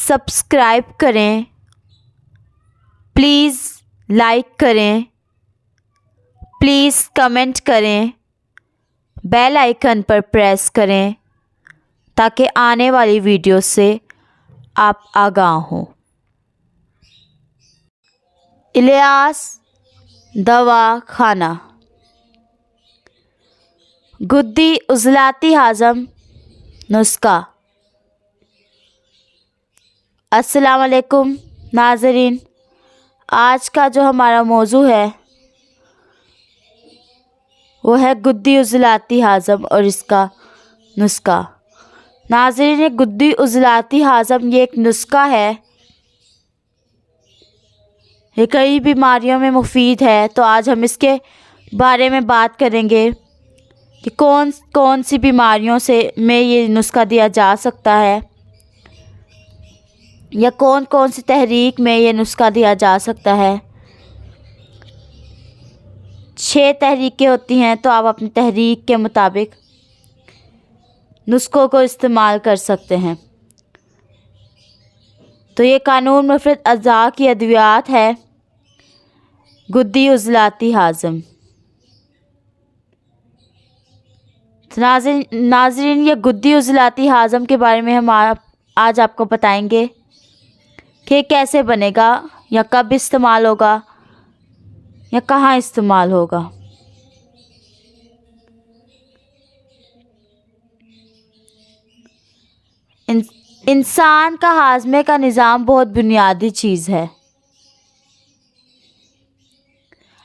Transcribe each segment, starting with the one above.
Subscribe کریں، please like کریں، please comment کریں، بیل آئیکن پر پریس کریں تاکہ آنے والی ویڈیو سے آپ آگاہ ہوں۔ الیاس دوا خانہ، گدی عضلاتی ہاضم نسخہ۔ السلام علیکم ناظرین، آج کا جو ہمارا موضوع ہے وہ ہے گدی عضلاتی ہاضم اور اس کا نسخہ۔ ناظرین، یہ گدی عضلاتی ہاضم یہ ایک نسخہ ہے، یہ کئی بیماریوں میں مفید ہے۔ تو آج ہم اس کے بارے میں بات کریں گے کہ کون کون سی بیماریوں میں یہ نسخہ دیا جا سکتا ہے، یا کون کون سی تحریک میں یہ نسخہ دیا جا سکتا ہے۔ 6 تحریکیں ہوتی ہیں، تو آپ اپنی تحریک کے مطابق نسخوں کو استعمال کر سکتے ہیں۔ تو یہ قانون مفرد اعضاء کی ادویات ہے، گدی عضلاتی ہاضم۔ ناظرین، یہ گدی عضلاتی ہاضم کے بارے میں ہم آج آپ کو بتائیں گے کہ کیسے بنے گا، یا کب استعمال ہوگا، یا کہاں استعمال ہوگا۔ انسان کا ہاضمے کا نظام بہت بنیادی چیز ہے۔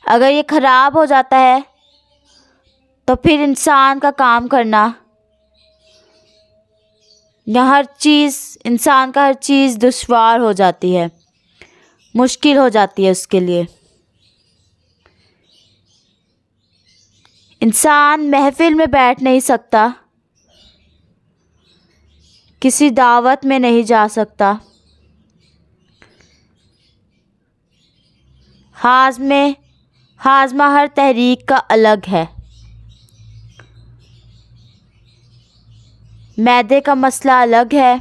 اگر یہ خراب ہو جاتا ہے تو پھر انسان کا کام کرنا یا انسان کا ہر چیز دشوار ہو جاتی ہے، مشکل ہو جاتی ہے اس کے لیے۔ انسان محفل میں بیٹھ نہیں سکتا، کسی دعوت میں نہیں جا سکتا، ہاضمہ ہر تحریک کا الگ ہے۔ معدے کا مسئلہ الگ ہے۔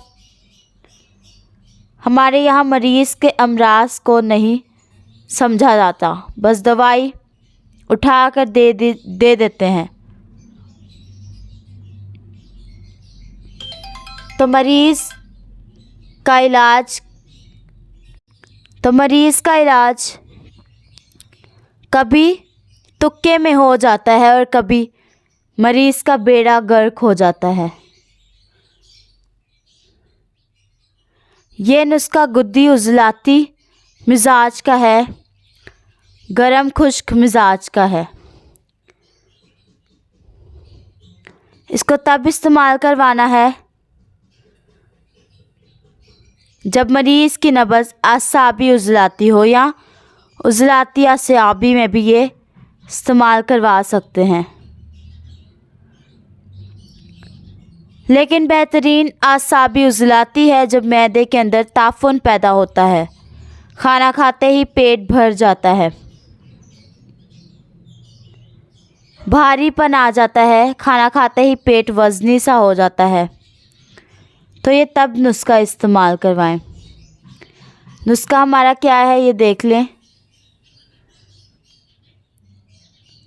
ہمارے یہاں مریض کے امراض کو نہیں سمجھا جاتا، بس دوائی اٹھا کر دے دیتے ہیں۔ تو مریض کا علاج کبھی تکے میں ہو جاتا ہے اور کبھی مریض کا بیڑا غرق ہو جاتا ہے۔ یہ نسخہ گدی عضلاتی مزاج کا ہے، گرم خشک مزاج کا ہے۔ اس کو تب استعمال کروانا ہے جب مریض کی نبض اعصابی عضلاتی ہو، یا عضلاتی اعصابی میں بھی یہ استعمال کروا سکتے ہیں، لیکن بہترین اعصابی عضلاتی ہے جب معدے کے اندر تعفن پیدا ہوتا ہے، کھانا کھاتے ہی پیٹ بھر جاتا ہے، بھاری پن آ جاتا ہے، کھانا کھاتے ہی پیٹ وزنی سا ہو جاتا ہے، تو یہ تب نسخہ استعمال کروائیں۔ نسخہ ہمارا کیا ہے یہ دیکھ لیں۔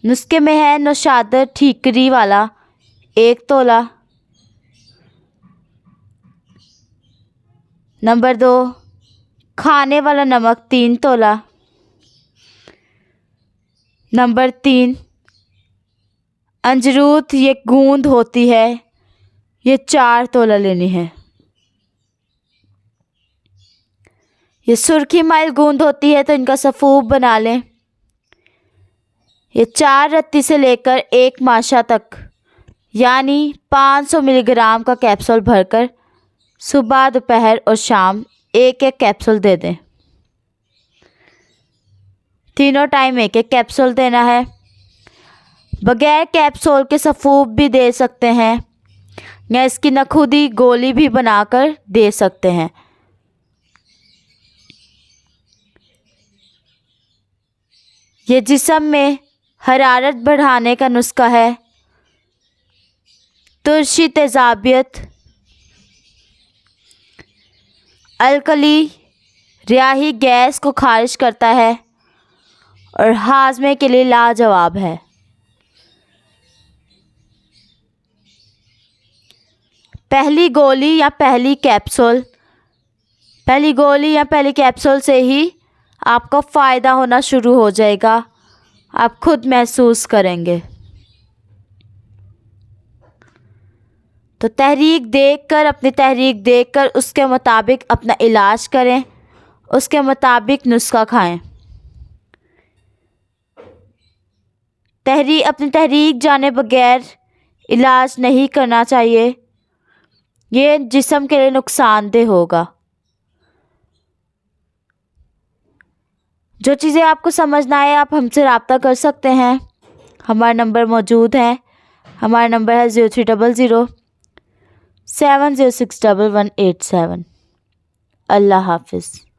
نسخے میں ہے نوشادر ٹھیکری والا 1 تولہ، نمبر 2 کھانے والا نمک 3 تولہ، نمبر 3 انجروت یہ گوند ہوتی ہے، یہ 4 تولہ لینی ہے۔ یہ سرخی مائل گوند ہوتی ہے تو ان کا سفوف بنا لیں۔ یہ 4 رتی سے لے کر 1 ماشا تک، یعنی 500 ملی گرام کا کیپسول بھر کر صبح، دوپہر اور شام 1 کیپسول دے دیں۔ تینوں ٹائم 1 کیپسول دینا ہے۔ بغیر کیپسول کے سفوف بھی دے سکتے ہیں، یا اس کی نخودی گولی بھی بنا کر دے سکتے ہیں۔ یہ جسم میں حرارت بڑھانے کا نسخہ ہے۔ ترشی تیزابیت الکلی ریاحی گیس کو خارج کرتا ہے اور ہاضمے کے لیے لاجواب ہے۔ پہلی گولی یا پہلی کیپسول سے ہی آپ کو فائدہ ہونا شروع ہو جائے گا، آپ خود محسوس کریں گے۔ تو اپنی تحریک دیکھ کر اس کے مطابق اپنا علاج کریں، اس کے مطابق نسخہ کھائیں۔ اپنی تحریک جانے بغیر علاج نہیں کرنا چاہیے، یہ جسم کے لیے نقصان دہ ہوگا۔ جو چیزیں آپ کو سمجھنا ہے آپ ہم سے رابطہ کر سکتے ہیں، ہمارا نمبر موجود ہے، ہمارا نمبر ہے 0300 7061187۔ اللہ حافظ۔